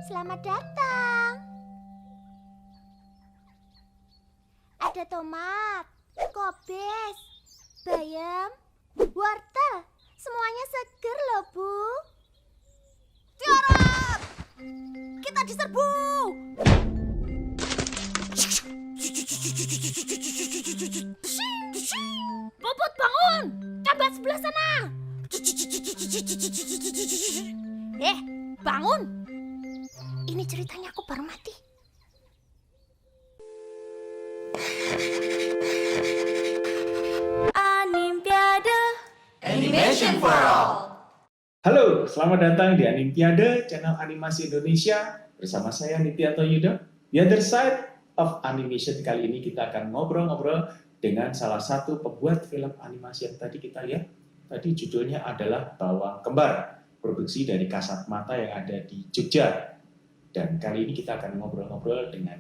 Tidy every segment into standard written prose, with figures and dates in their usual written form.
Selamat datang. Ada tomat, kobis, bayam, wortel. Semuanya seger loh, Bu. Tiarap! Kita diserbu! Puput bangun! Kabat sebelah sana! Bangun! Ini ceritanya aku baru mati. Animpiade Animation for All. Halo, selamat datang di Animpiade, channel animasi Indonesia. Bersama saya Nitya Yudo. The Other Side of Animation. Kali ini kita akan ngobrol-ngobrol dengan salah satu pembuat film animasi yang tadi kita lihat. Tadi judulnya adalah Bawang Kembar, produksi dari Kasat Mata yang ada di Jogja. Dan kali ini kita akan ngobrol-ngobrol dengan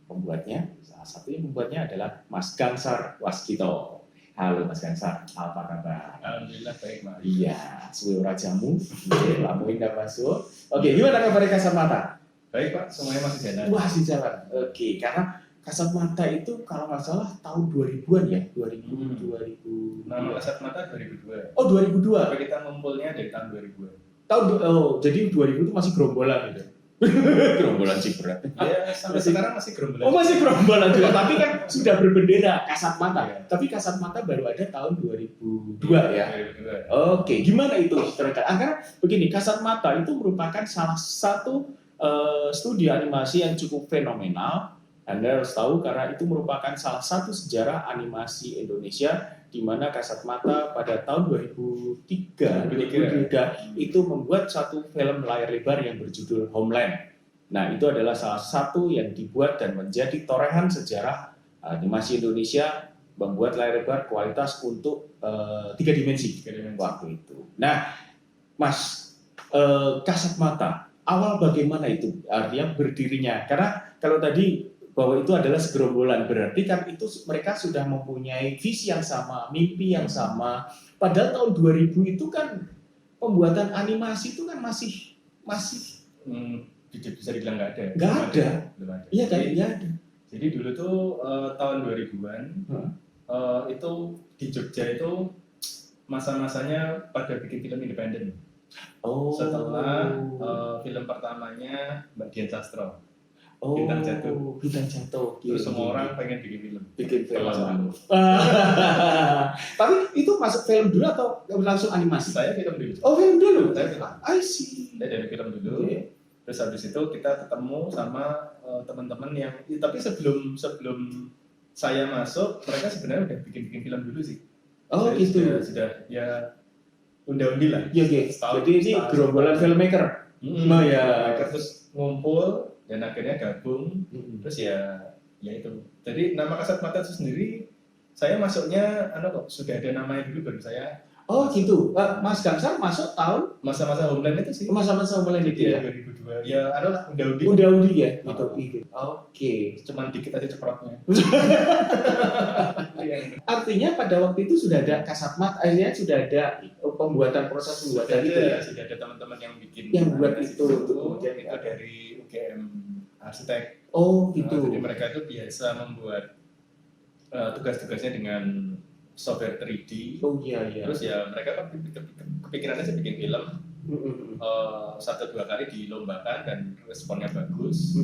pembuatnya. Salah satunya pembuatnya adalah Mas Gangsar Waskito. Halo Mas Gangsar, apa kabar? Alhamdulillah baik, Mas. Iya, suwe rajamu. Oke, lamuin dah masuk. Oke, gimana kabar Kasat Mata? Baik, Pak. Semuanya masih jalan. Masih jalan. Oke, karena Kasat Mata itu kalau nggak salah tahun 2000-an ya, 2000. Nama Kasat Mata 2002. Oh, 2002. Tapi kita ngumpulnya dari tahun 2000. Jadi 2000 itu masih gerombolan gitu. Gerombolan sih berat. Ya, sampai sekarang masih gerombolan. Oh, masih gerombolan juga, tapi kan sudah berbendera Kasat Mata. Tapi Kasat Mata baru ada tahun 2002 ya. 2002. Oke, gimana itu terkait? Karena begini, Kasat Mata itu merupakan salah satu studi animasi yang cukup fenomenal. Anda harus tahu karena itu merupakan salah satu sejarah animasi Indonesia di mana Kasat Mata pada tahun 2003 itu membuat satu film layar lebar yang berjudul Homeland. Nah, itu adalah salah satu yang dibuat dan menjadi torehan sejarah animasi Indonesia membuat layar lebar kualitas untuk 3 dimensi waktu itu. Nah, Mas, Kasat Mata, awal bagaimana itu? Artinya berdirinya. Karena kalau tadi bahwa itu adalah segerombolan, berarti kan itu mereka sudah mempunyai visi yang sama, mimpi yang sama. Padahal tahun 2000 itu kan pembuatan animasi itu kan masih Bisa dibilang nggak ada. Nggak ada. Belum ada. Iya kan, nggak ada. Jadi dulu tuh tahun 2000-an itu di Jogja itu masa-masanya pada bikin film independen. Oh. Setelah film pertamanya Mbak Dian Sastro. Bintang Jatuh. Bintang Jatuh. Terus semua orang pengen bikin film. Bikin film. Film. Tapi itu masuk film dulu atau langsung animasi? Saya film dulu. Oh, film dulu. Saya film. I see. Saya dari film dulu. Okay. Terus habis itu kita ketemu sama teman-teman yang tapi sebelum saya masuk mereka sebenarnya udah bikin film dulu sih. Oh, Jadi gitu. Sudah ya undi lah. Iya, iya. Jadi ini gerombolan filmmaker. Oh ya. Terus ngumpul dan akhirnya gabung. Terus ya itu. Jadi nama Kasat Mata itu sendiri saya masuknya sudah ada namanya dulu baru saya. Oh gitu. Mas Gangsar masuk tahun Masa-masa Homeland itu sih. masa-masa mulai itu ya. 2002. Ya undi. Udah ya. Gitu. Oke. Cuman dikit aja ceprotnya. Artinya pada waktu itu sudah ada Kasat Mata, akhirnya sudah ada proses pembuatan itu ya. Sudah ada teman-teman yang bikin Yang buat itu. Kemudian itu dari UGM Arsitek. Oh gitu. Jadi mereka itu biasa membuat tugas-tugasnya dengan software 3D. Oh iya. Terus ya mereka kan kepikirannya sih bikin film 1-2 kali dilombakan dan responnya bagus.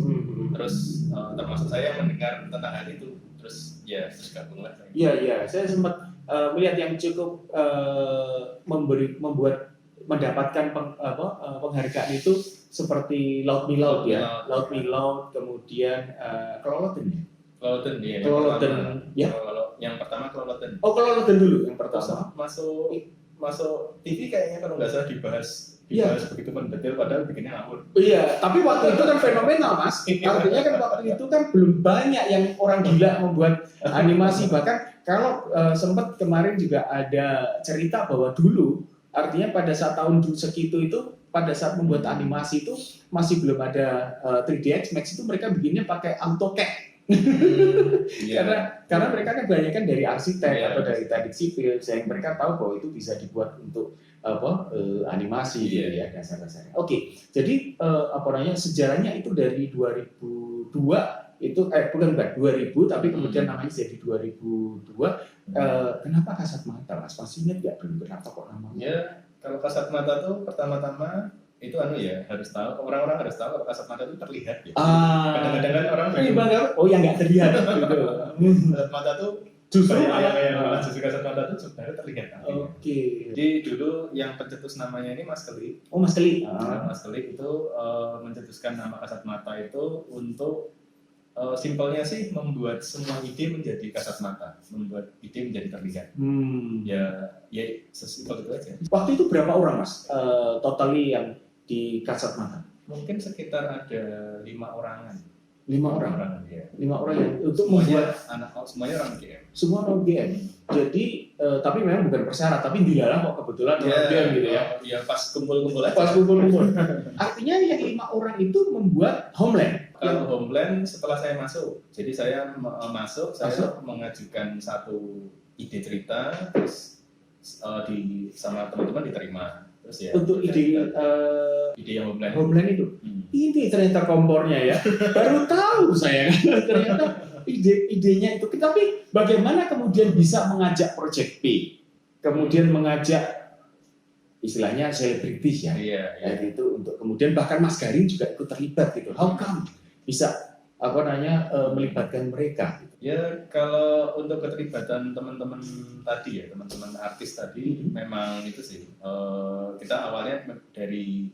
Terus termasuk saya mendengar tentang hal itu. Terus gabung lah saya. Iya. Saya sempat melihat yang cukup mendapatkan penghargaan itu seperti Laut Me Laut ya. Laut Me Laut, kemudian Keloloten ya. Keloloten ya. Yang pertama Keloloten. Oh, Keloloten dulu yang pertama. Masuk TV kayaknya kalau nggak salah dibahas begitu mendetail padahal bikinnya ngawur. Iya, tapi waktu itu kan fenomenal, Mas. Artinya kan waktu itu kan belum banyak yang orang gila membuat animasi. Bahkan kalau sempat kemarin juga ada cerita bahwa dulu, artinya pada saat tahun segitu itu, pada saat membuat animasi itu masih belum ada 3DX Max itu mereka bikinnya pakai AutoCAD. Karena mereka kan kebanyakan dari arsitek atau dari teknik sipil, sehingga mereka tahu bahwa itu bisa dibuat untuk animasi gitu ya dasar-dasarnya. Oke, jadi sejarahnya itu dari 2002 itu bukan 2000 tapi kemudian namanya jadi 2002. Kenapa Kasat Mata, Mas? Masih ingat nggak dulu kenapa kok namanya? Ya, kalau kasat mata tuh pertama-tama itu harus tahu, orang-orang harus tahu kalau kasat mata itu terlihat ya. Kadang-kadang kan orang yang nggak terlihat gitu. Kasat mata tuh Justru justru kasat mata itu sebenarnya terlihat. Oke. Jadi dulu yang pencetus namanya ini Mas Keli. Oh, Mas Keli. Mas Keli itu mencetuskan nama kasat mata itu untuk simpelnya sih membuat semua ide menjadi kasat mata, membuat ide menjadi terlihat. Ya sesimpel itu aja. Waktu itu berapa orang, Mas? Totally yang di kasat mata? Mungkin sekitar ada 5 orangan. 5 orang ya. 5 orang yang untuk Semuanya membuat semuanya orang GM. semua orang GM. Jadi tapi memang bukan persyarat, tapi dilarang kok kebetulan orang GM gitu ya. Ya pas kumpul-kumpul aja. Pas kumpul-kumpul. Artinya yang 5 orang itu membuat Homeland. Kalau Homeland setelah saya masuk, jadi saya masuk, saya mengajukan satu ide cerita, terus sama teman-teman diterima. Terus ya. Untuk ide yang Homeland itu. Ini ternyata kompornya ya. Baru tahu saya ternyata idenya itu. Tapi bagaimana kemudian bisa mengajak Project P, kemudian mengajak istilahnya selebritis ya, itu untuk kemudian bahkan Mas Garin juga ikut terlibat gitu. How come bisa melibatkan mereka? Ya kalau untuk keterlibatan teman-teman tadi ya, teman-teman artis tadi memang itu sih kita awalnya dari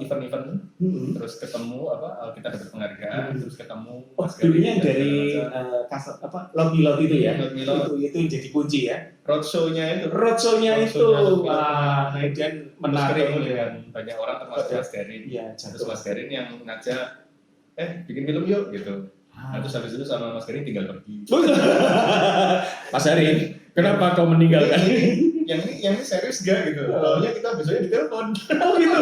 event-event terus ketemu kita dapat penghargaan terus ketemu dulunya dari Lot itu ya. Itu yang jadi kunci ya. Roadshow-nya itu kemudian menarik dengan banyak orang termasuk Mas Garin. Terus Mas Garin yang ngajak bikin film yuk gitu. Terus habis itu sama Mas Garin tinggal pergi. Mas Garin, kenapa kau meninggalkan? Yang ini serius gak gitu? Awalnya kita besoknya ditelepon. Oh gitu.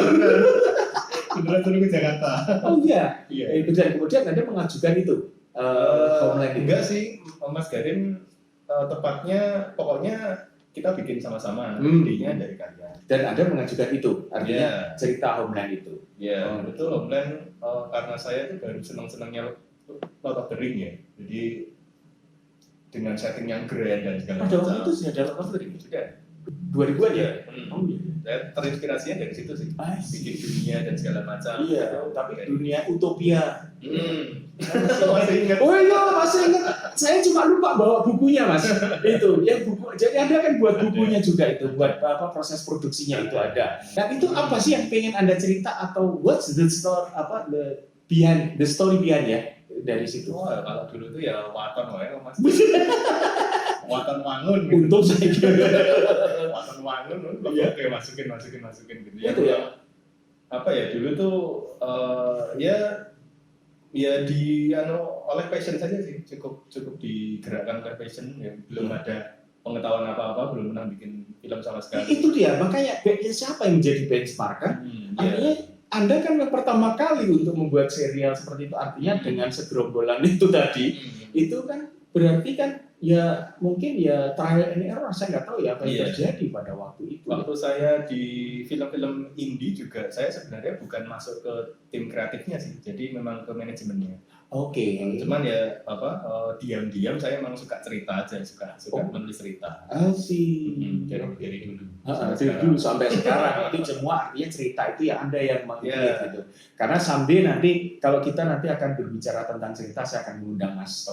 Beneran turun ke Jakarta. Oh iya. Kemudian Anda mengajukan itu. Homeland itu. Enggak sih, Mas Garin tepatnya pokoknya kita bikin sama-sama. Idenya dari kalian. Dan Anda mengajukan itu, artinya cerita Homeland itu. Iya, betul. Homeland karena saya tuh baru senang-senangnya Lord of the Ring ya. Jadi dengan setting yang grand dan segala macam. Pada waktu itu sudah ada Lord of the Ring? Sudah. 2000-an ya? Oh iya. Dan terinspirasinya dari situ sih. Bikin dunia dan segala macam. Iya, tapi dunia utopia. Masih ingat. Oh iya, masih ingat. Saya cuma lupa bawa bukunya, Mas. Itu, yang buku. Jadi Anda kan buat bukunya juga itu, buat proses produksinya itu ada. Dan itu apa sih yang pengen Anda cerita atau what's the story the story behind ya dari situ? Oh, kalau dulu tuh ya waton wae Mas. Waton wangun. Untung saya waton wangun, oke masukin gitu ya. Itu ya. Apa ya dulu tuh ya di oleh passion saja sih, cukup digerakkan oleh passion ya, belum ada pengetahuan apa-apa, belum pernah bikin film sama sekali. Itu dia, makanya siapa yang menjadi benchmark kan? Artinya Anda kan yang pertama kali untuk membuat serial seperti itu, artinya dengan segerombolan itu tadi, itu kan berarti kan ya mungkin ya trial and error, saya nggak tahu ya apa yang terjadi pada waktu itu. Waktu saya di film-film indie juga, saya sebenarnya bukan masuk ke tim kreatifnya sih, jadi memang ke manajemennya. Oke. Cuman ya diam-diam saya memang suka cerita aja, suka menulis cerita. Sih. Dari dulu. Dari dulu sampai sekarang itu semua artinya cerita itu ya Anda yang mengilik gitu. Karena someday nanti kalau kita nanti akan berbicara tentang cerita, saya akan mengundang Mas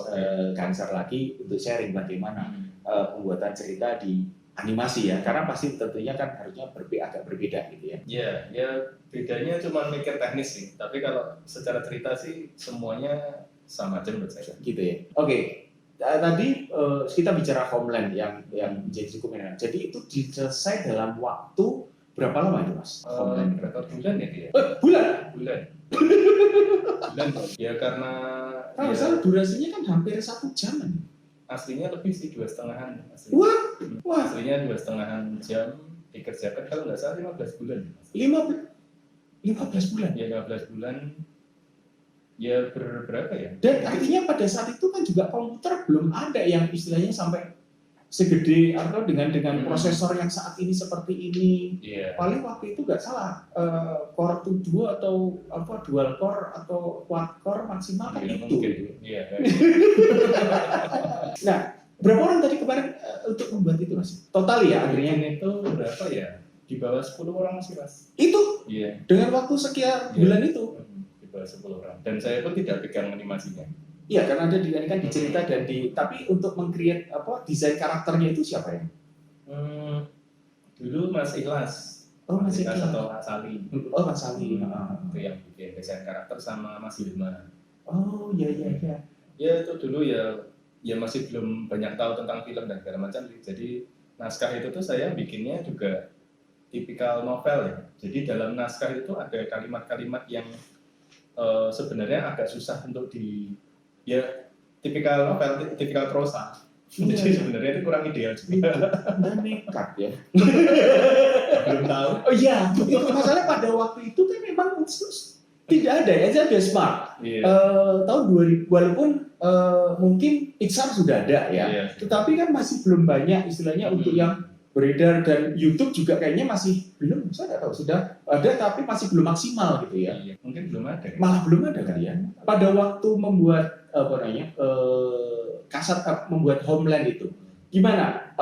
Ganser lagi untuk sharing bagaimana pembuatan cerita di animasi ya, karena pasti tentunya kan harusnya agak berbeda gitu ya. Ya bedanya cuma mikir teknis sih, tapi kalau secara cerita sih semuanya sama aja menurut saya. Gitu ya. Oke. Tadi kita bicara Homeland yang menjadi cukup menarik. Jadi itu diselesai dalam waktu berapa lama itu Mas? Homeland berapa bulan ya dia? Bulan. Ya karena kalau misalnya durasinya kan hampir 1 jam. Aslinya lebih sih 2,5 Wah. Aslinya 2,5 jam dikerjakan kalau nggak salah 15 bulan. 15 bulan? Ya 15 bulan. Ya berapa ya? Dan artinya pada saat itu kan juga komputer belum ada yang istilahnya sampai segede atau dengan prosesor yang saat ini seperti ini. Iya. Paling waktu itu nggak salah core 2 atau apa dual core atau quad core maksimal kan Iya, itu. mungkin. Iya. Nah, berapa orang tadi kemarin untuk membuat itu Mas? Total ya akhirnya Akhirnya itu berapa ya? Di bawah 10 orang sih Mas. itu Iya. dengan waktu sekian bulan itu. Di bawah 10 orang. Dan saya pun tidak pegang animasinya. Iya, karena ada ini kan di cerita dan tapi untuk meng-create desain karakternya itu siapa ya? Dulu Mas Ikhlas. Oh, Mas Ikhlas. Atau Mas Ali. Oh, Mas Ali. Itu yang bikin desain karakter sama Mas Hilma. Oh, iya. Ya itu dulu ya masih belum banyak tahu tentang film dan segala macam. Jadi naskah itu tuh saya bikinnya juga tipikal novel ya. Jadi dalam naskah itu ada kalimat-kalimat yang sebenarnya agak susah untuk tipikal novel, tipikal prosa. Jadi sebenarnya itu kurang ideal juga. Dan nekat ya. Belum tahu. Oh iya, itu masalah pada waktu itu kan memang tidak ada ya, ada smart. Iya. Tahun 2000 walaupun mungkin Pixar sudah ada ya, Iya. tetapi kan masih belum banyak istilahnya untuk yang beredar dan YouTube juga kayaknya masih belum, saya nggak tahu sudah ada tapi masih belum maksimal gitu ya. Iya. Mungkin belum ada. Malah belum ada kali ya. Pada waktu membuat membuat Homeland itu, gimana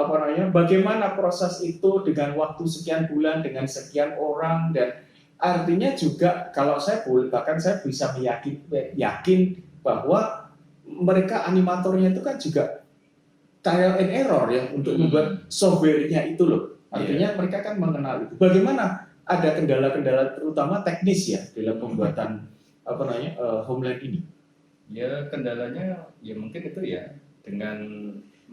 bagaimana proses itu dengan waktu sekian bulan dengan sekian orang dan artinya juga kalau bahkan saya bisa yakin bahwa mereka animatornya itu kan juga trial and error ya untuk membuat software-nya itu loh. Artinya mereka kan mengenal itu. Bagaimana ada kendala-kendala terutama teknis ya dalam pembuatan Homeland ini? Ya kendalanya ya mungkin itu ya dengan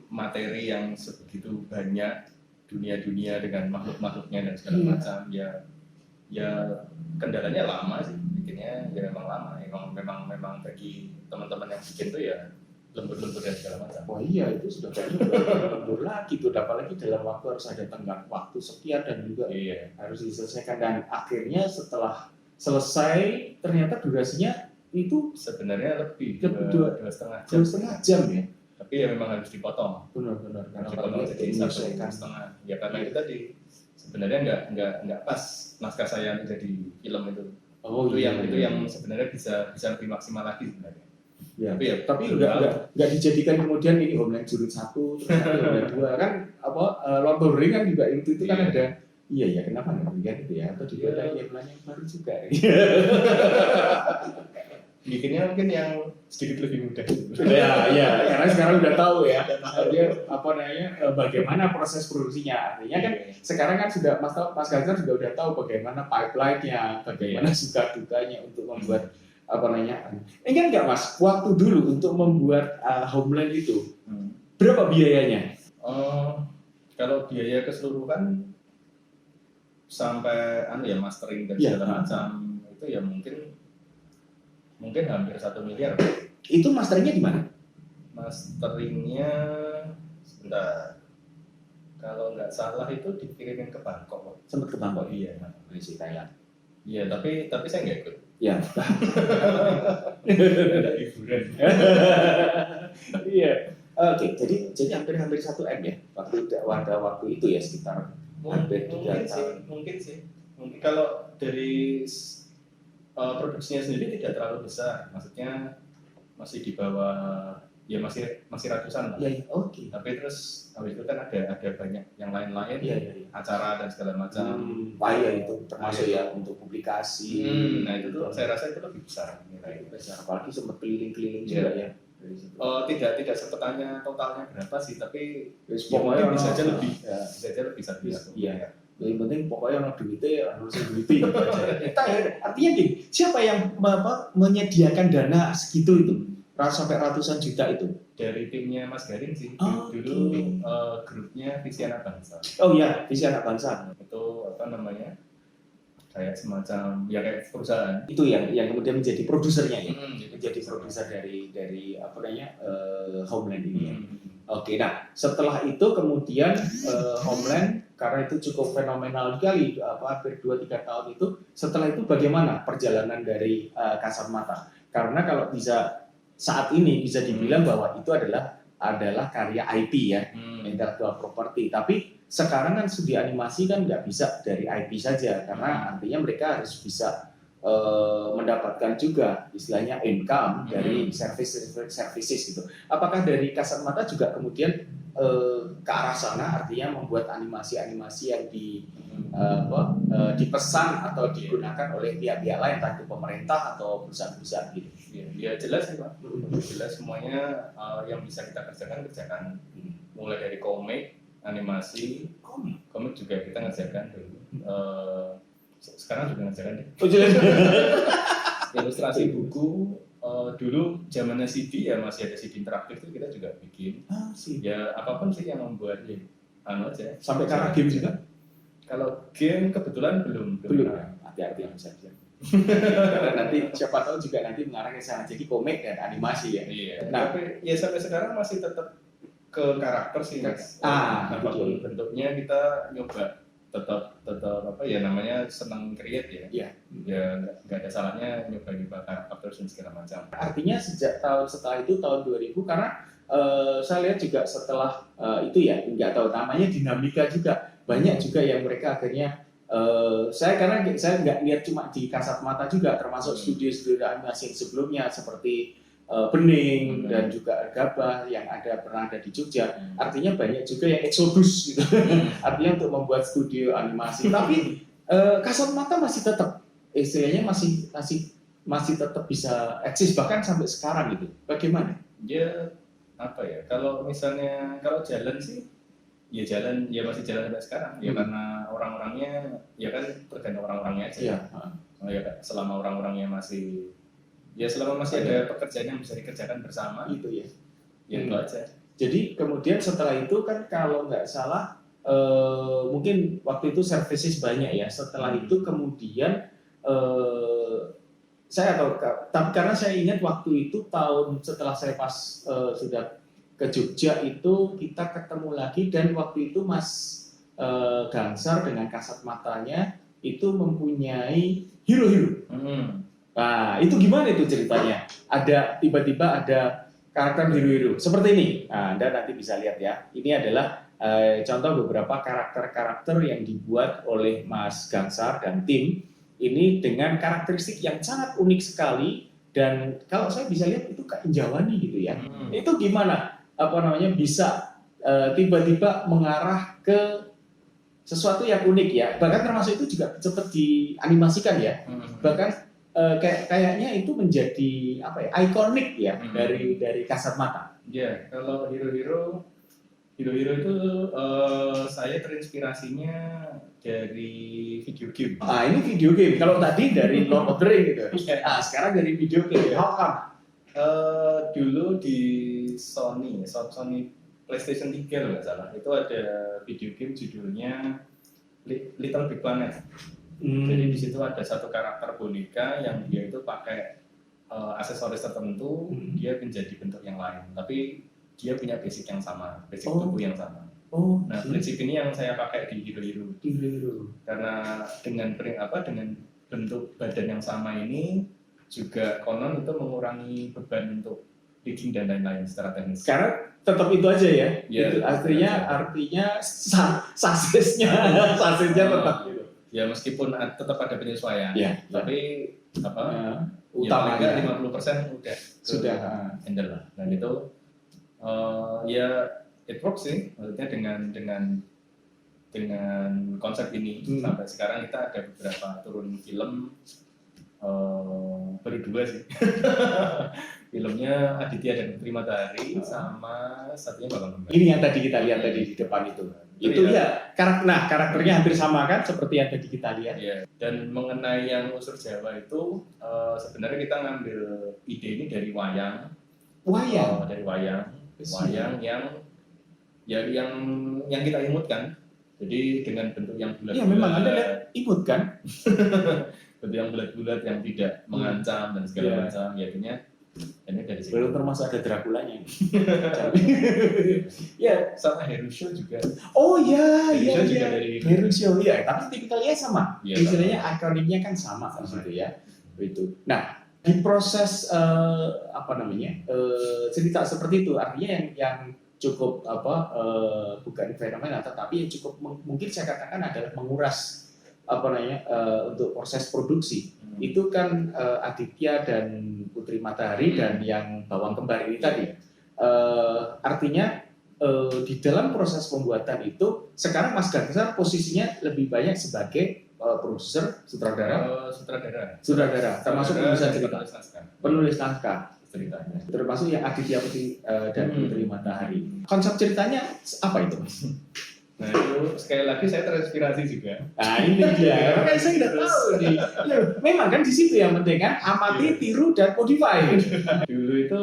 materi yang sebegitu banyak, dunia-dunia dengan makhluk-makhluknya dan segala macam ya kendalanya lama sih bikinnya ya memang lama memang bagi teman-teman yang bikin tuh ya lembur-lembur dan segala macam. Wah iya itu sudah kayaknya lembur lagi tuh, apalagi dalam waktu harus ada tenggang waktu sekian dan juga harus diselesaikan dan akhirnya setelah selesai ternyata durasinya itu sebenarnya lebih dua setengah jam ya. Tapi ya memang harus dipotong. Benar. Dipotong jadi 1,5 jam. Ya karena itu tadi sebenarnya nggak pas naskah saya menjadi film itu. Itu yang sebenarnya bisa lebih maksimal lagi sebenarnya. Ya, tapi nggak dijadikan kemudian ini Homeland Jurut 1, terus Homeland 2 kan Lord of the Rings kan juga itu kan ada. Iya kenapa nggak demikian itu ya? Atau juga ada yang baru juga. Bikinnya mungkin yang sedikit lebih mudah. Ya, karena sekarang udah tahu ya. Dia bagaimana proses produksinya. Artinya kan sekarang kan sudah Mas Ganjar juga udah tahu bagaimana pipeline-nya, bagaimana suka dukanya untuk membuat ini kan nggak Mas, waktu dulu untuk membuat Homeland itu berapa biayanya? Kalau biaya keseluruhan sampai mastering dan segala macam itu ya mungkin hampir 1 miliar. Itu masteringnya di mana? Masteringnya sebentar. Kalau nggak salah itu dikirimin ke Bangkok. Sempat ke Bangkok? Iya, Malaysia, Thailand. Iya, tapi saya nggak ikut. Ya. Ada hiburan. Iya. Oke, jadi hampir 1 M ya waktu itu ya sekitar hampir 3 tahun. Mungkin sih. Mungkin kalau dari produksinya sendiri tidak terlalu besar, maksudnya masih di bawah masih ratusan lah. Iya, oke. Tapi terus habis itu kan ada banyak yang lain-lain, acara dan segala macam. Iya itu termasuk ya untuk publikasi. Nah itu tuh saya rasa itu lebih besar. Apalagi sempat keliling-keliling juga ya. Tidak sempat tanya totalnya berapa sih, tapi pokoknya bisa aja lebih satu. Iya. Yang penting pokoknya orang duitnya harus duitnya. Artinya gini, siapa yang menyediakan dana segitu itu? Sampai ratusan juta itu dari timnya Mas Garing sih. Dulu grupnya Visi Anak Bangsa. Oh iya, Visi Anak Bangsa. Itu kayak semacam kayak perusahaan. Itu yang kemudian menjadi produsernya ya. Menjadi produser dari Homeland ini ya. Oke, nah setelah itu kemudian Homeland karena itu cukup fenomenal sekali hampir 2-3 tahun itu. Setelah itu bagaimana perjalanan dari Kasat Mata? Karena kalau bisa saat ini bisa dibilang bahwa itu adalah adalah karya IP ya, intellectual property. Tapi sekarang kan studi animasi kan nggak bisa dari IP saja, karena artinya mereka harus bisa mendapatkan juga istilahnya income dari services gitu. Apakah dari Kasat Mata juga kemudian ke arah sana, artinya membuat animasi-animasi yang dipesan atau digunakan oleh pihak-pihak lain, entah itu pemerintah atau perusahaan-perusahaan gitu? Ya jelas sih Pak, jelas semuanya yang bisa kita kerjakan. Mulai dari komik, animasi, komik juga kita ngerjakan dulu. Sekarang juga ngerjakan deh. Ilustrasi buku, dulu zamannya CD ya masih ada CD interaktif itu kita juga bikin. Ya apapun sih yang membuat aja. Sampai ke arah game juga? Kalau game kebetulan belum. Hati-hati yang saja. Karena nanti siapa tahu juga nanti mengarah ke sana, jadi komik dan animasi ya. Iya. Nah, tapi ya sampai sekarang masih tetap ke karakter sih Mas. Apapun bentuknya kita nyoba tetap apa ya namanya senang create ya. Iya. Ya nggak ada salahnya nyoba karakter dan segala macam. Artinya setelah itu tahun 2000, karena saya lihat juga setelah itu ya, nggak tahu namanya dinamika juga banyak juga yang mereka akhirnya karena saya nggak lihat cuma di Kasat Mata juga, termasuk studio-studio animasi sebelumnya seperti Bening dan juga Gabah yang pernah ada di Jogja. Artinya banyak juga yang eksodus gitu. Artinya untuk membuat studio animasi. Tapi Kasat Mata masih tetap istilahnya masih tetap bisa eksis bahkan sampai sekarang gitu. Bagaimana? Ya apa ya? Kalau misalnya jalan sih ya jalan, ya masih jalan sampai sekarang. Ya karena orang-orangnya ya kan tergantung orang-orangnya aja. Iya. Ya selama orang-orangnya selama masih ada pekerjaan yang bisa dikerjakan bersama itu ya. Ya itu aja. Jadi kemudian setelah itu kan kalau nggak salah mungkin waktu itu services banyak ya. Setelah itu kemudian saya tahu, tapi karena saya ingat waktu itu tahun setelah saya pas sudah ke Jogja itu kita ketemu lagi, dan waktu itu Mas Gansar dengan Kasat Matanya itu mempunyai hero-hero. Nah, itu gimana itu ceritanya? Tiba-tiba ada karakter hero-hero seperti ini. Nah, Anda nanti bisa lihat ya. Ini adalah contoh beberapa karakter-karakter yang dibuat oleh Mas Gansar dan tim. Ini dengan karakteristik yang sangat unik sekali, dan kalau saya bisa lihat itu keinjawani gitu ya. Itu gimana? Bisa tiba-tiba mengarah ke sesuatu yang unik ya. Bahkan termasuk itu juga cepat dianimasikan ya. Bahkan kayaknya itu menjadi ikonik ya dari Kasat Mata. Ya, kalau hero-hero itu saya terinspirasinya dari video game. Ini video game. Kalau tadi dari Lord of the Rings gitu. Sekarang dari video game. How come? Dulu di Sony PlayStation 3 kalau nggak salah, itu ada video game judulnya Little Big Planet. Jadi di situ ada satu karakter boneka yang dia itu pakai aksesoris tertentu, dia menjadi bentuk yang lain, tapi dia punya basic yang sama, basic tubuh yang sama. Nah, prinsip ini yang saya pakai di hero-hero. Karena dengan bentuk badan yang sama ini juga konon itu mengurangi beban untuk leading dan lain-lain secara teknis. Karena tetap itu aja ya. Itu artinya sasisnya tetap gitu. Ya meskipun tetap ada penyesuaian, tapi utamanya 50% sudah handle lah. Dan itu it works sih, maksudnya dengan konsep ini sampai sekarang kita ada beberapa turun film berdua sih. Filmnya Aditya dan Putri Matahari sama satunya Babang Kembar. Ini yang tadi kita lihat tadi di depan itu. Itu ya karakternya hampir sama kan seperti yang tadi kita lihat. Ya. Dan mengenai yang unsur Jawa itu sebenarnya kita ngambil ide ini dari wayang. Dari wayang yang kita imutkan. Jadi dengan bentuk yang bulat-bulat. Iya memang Anda lihat imut kan? Bentuk yang bulat-bulat yang tidak mengancam dan segala macam. Jadinya ini dari situ. Belum termasuk ada Draculanya. Ya, sama Hero Show juga. Oh iya. Dari Hero Show ya, tapi tipikalnya sama. Ya, istilahnya ikoniknya kan sama kan gitu ya. Itu. Nah, di proses cerita seperti itu artinya yang cukup bukan fenomena tetapi yang cukup mungkin saya katakan adalah menguras untuk proses produksi. Itu kan Aditya dan Putri Matahari dan yang Bawang Kembar ini tadi. Artinya di dalam proses pembuatan itu sekarang Mas Gansar posisinya lebih banyak sebagai produser, sutradara, termasuk penulis cerita, penulis naskah ceritanya, termasuk yang Aditya Putri dan Putri Matahari. Konsep ceritanya apa itu, Mas? Nah itu sekali lagi saya terinspirasi juga. Nah ini dia, makanya saya nggak tahu nih. Memang kan di situ yang penting kan amati, tiru dan modify. Dulu itu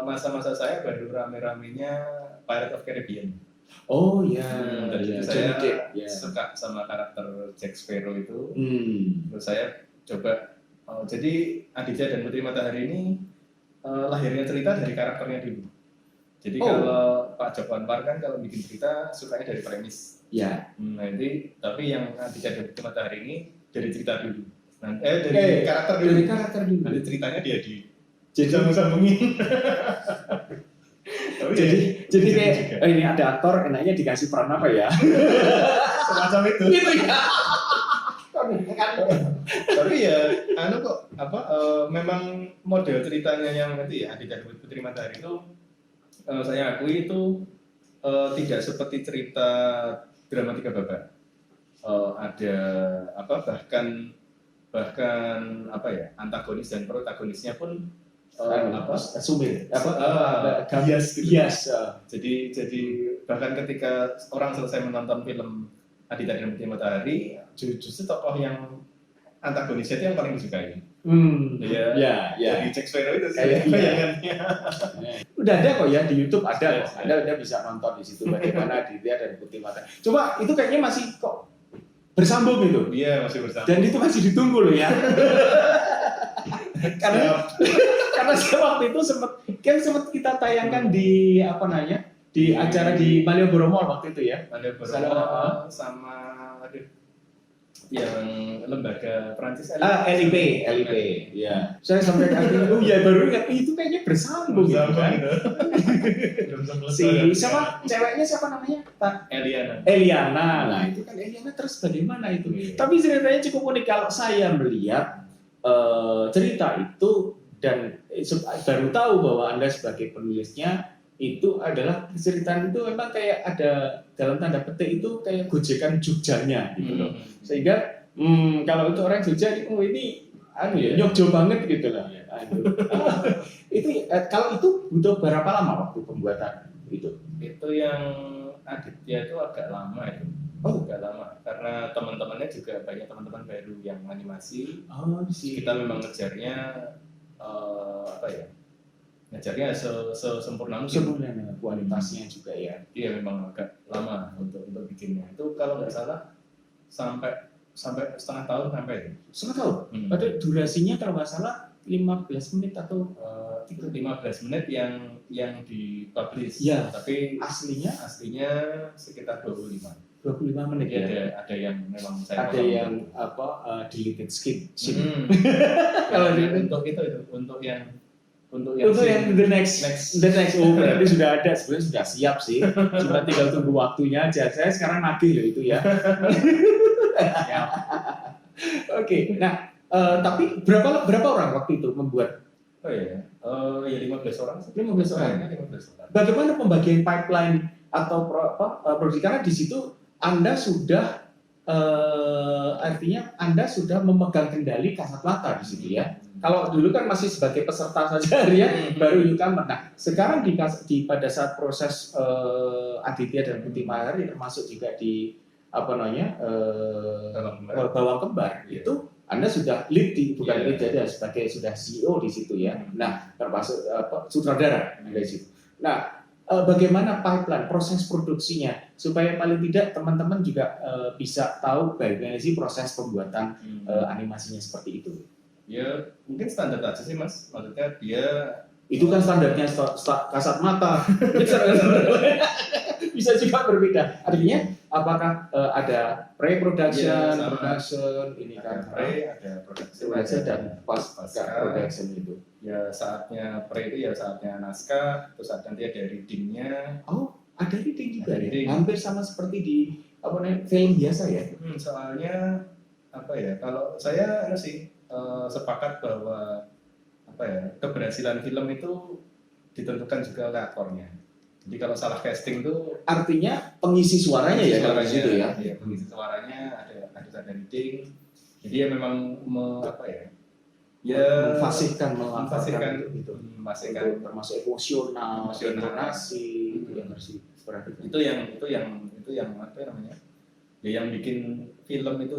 masa-masa saya baru rame-ramenya Pirates of Caribbean. Oh ya, Dan itu saya suka sama karakter Jack Sparrow itu. Terus saya coba. Jadi Aditya dan Putri Matahari ini lahirnya cerita dari karakternya dulu. Jadi kalau Pak Joko Anwar kan kalau bikin cerita sukanya dari premis. Ya. Nanti tapi yang Aditya dan Putri Matahari ini dari cerita dulu. Dari karakter dulu. Dari karakter dulu. Nanti ceritanya dia sambung-sambungin. Jadi kayak ini ada aktor enaknya dikasih peran apa ya? Semacam itu. Gitu ya. Tapi ya memang model ceritanya yang nanti ya Aditya dan Putri Matahari itu saya akui itu tidak seperti cerita dramatika babat. Ada bahkan antagonis dan protagonisnya pun bias. Jadi bahkan ketika orang selesai menonton film Aditya dan Putri Matahari, justru tokoh yang antagonisnya itu yang paling disukai. Ya. Di Jack Sparrow itu bayangannya. Udah ada kok ya di YouTube ada kok. Anda bisa nonton di situ bagaimana Aditya dan Putri Matahari. Cuma itu kayaknya masih kok bersambung itu. Iya, masih bersambung. Dan itu masih ditunggu loh ya. karena waktu itu sempat kita tayangkan di di acara di Malioboro Mall waktu itu ya. Malioboro Mall sama yang lembaga Prancis LIP ya. Saya sampai baru ingat itu kayaknya bersambung kan. Siapa ceweknya siapa namanya? Eliana. Nah, itu kan Eliana terus bagaimana itu? Tapi ceritanya cukup unik kalau saya melihat cerita itu dan baru tahu bahwa Anda sebagai penulisnya itu adalah ceritaan itu memang kayak ada dalam tanda petik itu kayak gojekan Jogjanya gitu loh. Sehingga kalau untuk orang Jogja ini nyokjo banget gitu lah. Itu kalau itu butuh berapa lama waktu pembuatan itu? Itu yang Aditya itu agak lama itu. Agak lama karena teman-temannya juga banyak teman-teman baru yang animasi. Kita memang ngejarnya ngajarnya sesempurna mungkin. Kualitasnya juga ya. Iya memang agak lama untuk bikinnya. Itu kalau nggak salah sampai setengah tahun sampai itu. Setengah tahun. Pada durasinya kalau nggak salah 15 menit atau 15 menit yang dipublish. Ya. Tapi aslinya sekitar 25 menit ya. Ada yang memang saya ada yang deleted scene. Kalau untuk yang the next berarti sudah ada, sebenarnya sudah siap sih, cuma tinggal tunggu waktunya aja. Saya sekarang nagih loh itu ya. Oke, nah tapi berapa orang waktu itu membuat? 15 orang. 15 orang. Bagaimana pembagian pipeline atau produksi, karena di situ Anda sudah artinya Anda sudah memegang kendali kasat mata di situ ya. Kalau dulu kan masih sebagai peserta saja ya, baru newcomer. Nah, sekarang pada saat proses Aditya dan Putri Matahari termasuk juga di Bawang Kembar itu Anda sudah lead lead aja sebagai sudah CEO di situ ya. Nah, termasuk sutradara di situ. Nah, bagaimana pipeline proses produksinya supaya paling tidak teman-teman juga bisa tahu bagaimana sih proses pembuatan animasinya seperti itu. Ya mungkin standar aja sih Mas, maksudnya dia itu kan standarnya kasat mata. bisa juga berbeda. Artinya apakah ada pre-production, Iya, sama. production, ini kan Ada pre, ada production, production dan pasca. production itu. Ya saatnya pre itu ya saatnya naskah, terus nanti ada readingnya. Oh, ada reading juga Ada ya. reading. Hampir sama seperti di apa namanya film biasa ya. Soalnya apa ya? Kalau saya sepakat bahwa apa ya, keberhasilan film itu ditentukan juga oleh aktornya. Jadi kalau salah casting tuh Artinya pengisi suaranya ya dari situ ya. iya, pengisi suaranya harus ada reading. Jadi ya memang Memfasihkan memfasihkan gitu. memfasihkan Termasuk emosional, Emosional. intonasi itu yang harus diperhatikan. itu yang apa namanya? Ya yang bikin film itu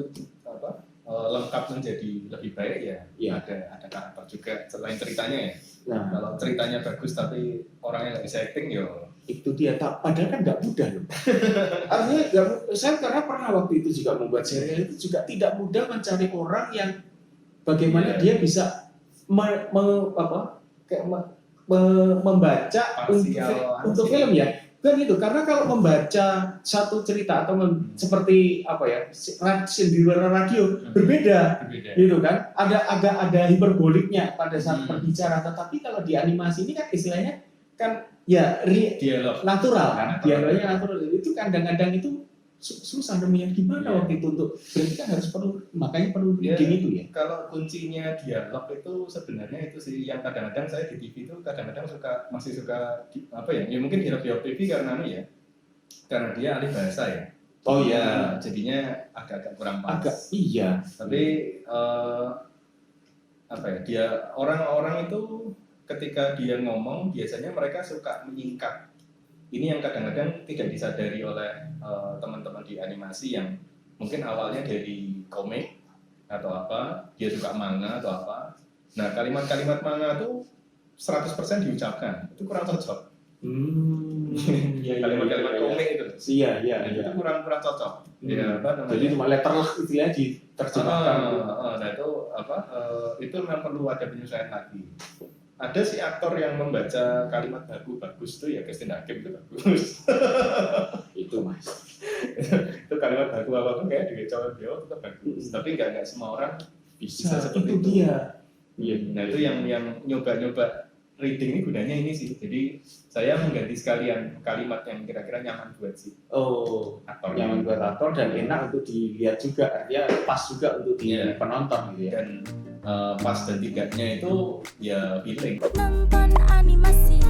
lengkap menjadi lebih baik ya. Iya. Ada karakter juga selain ceritanya ya. Nah, Kalau ceritanya bagus tapi orangnya nggak bisa acting yo. itu dia padahal kan nggak mudah loh. Artinya saya karena pernah waktu itu juga membuat serial itu juga tidak mudah mencari orang yang bagaimana Iya. dia bisa membaca Parsial, untuk sih. film ya. Kan itu karena kalau membaca satu cerita atau seperti apa ya di luar radio berbeda Berbeda. gitu kan, ada hiperboliknya pada saat Hmm. berbicara, tetapi kalau di animasi ini kan istilahnya kan ya Dialog. natural kan, Natural. dialognya natural. Itu kadang-kadang itu susah namanya gimana Iya. waktu itu untuk berarti kan harus makanya perlu Iya. reading itu ya. Kalau kuncinya dialog itu sebenarnya itu sih yang kadang-kadang saya di TV itu kadang-kadang masih suka ya mungkin dialog TV karena karena dia ahli bahasa ya. Oh Ya, jadinya agak-agak kurang pas. iya. Tapi dia orang-orang itu ketika dia ngomong biasanya mereka suka menyingkat. Ini yang kadang-kadang tidak disadari oleh teman-teman di animasi yang mungkin awalnya dari komik atau apa, dia suka manga atau apa. Nah, kalimat-kalimat manga itu 100% diucapkan. Itu kurang cocok. Kalimat-kalimat komik itu. Iya. Itu kurang cocok. Ya, apa namanya? Jadi cuma letter lah istilahnya diterjemahkan. Nah itu itu memang perlu ada penyesuaian lagi. Ada si aktor yang membaca kalimat bagus tuh ya Christine Hakim itu bagus. Itu mas. Itu kalimat baku apapun kayak di Jawa itu bagus. Tapi nggak semua orang bisa seperti itu dia. Iya. Nah itu yang nyoba reading ini gunanya ini sih. Jadi saya mengganti sekalian kalimat yang kira-kira nyaman buat si aktor. Nyaman buat aktor dan enak untuk dilihat juga, artinya pas juga untuk Iya. penonton gitu ya. Dan pas dan tidaknya itu ya feeling. Nonton animasi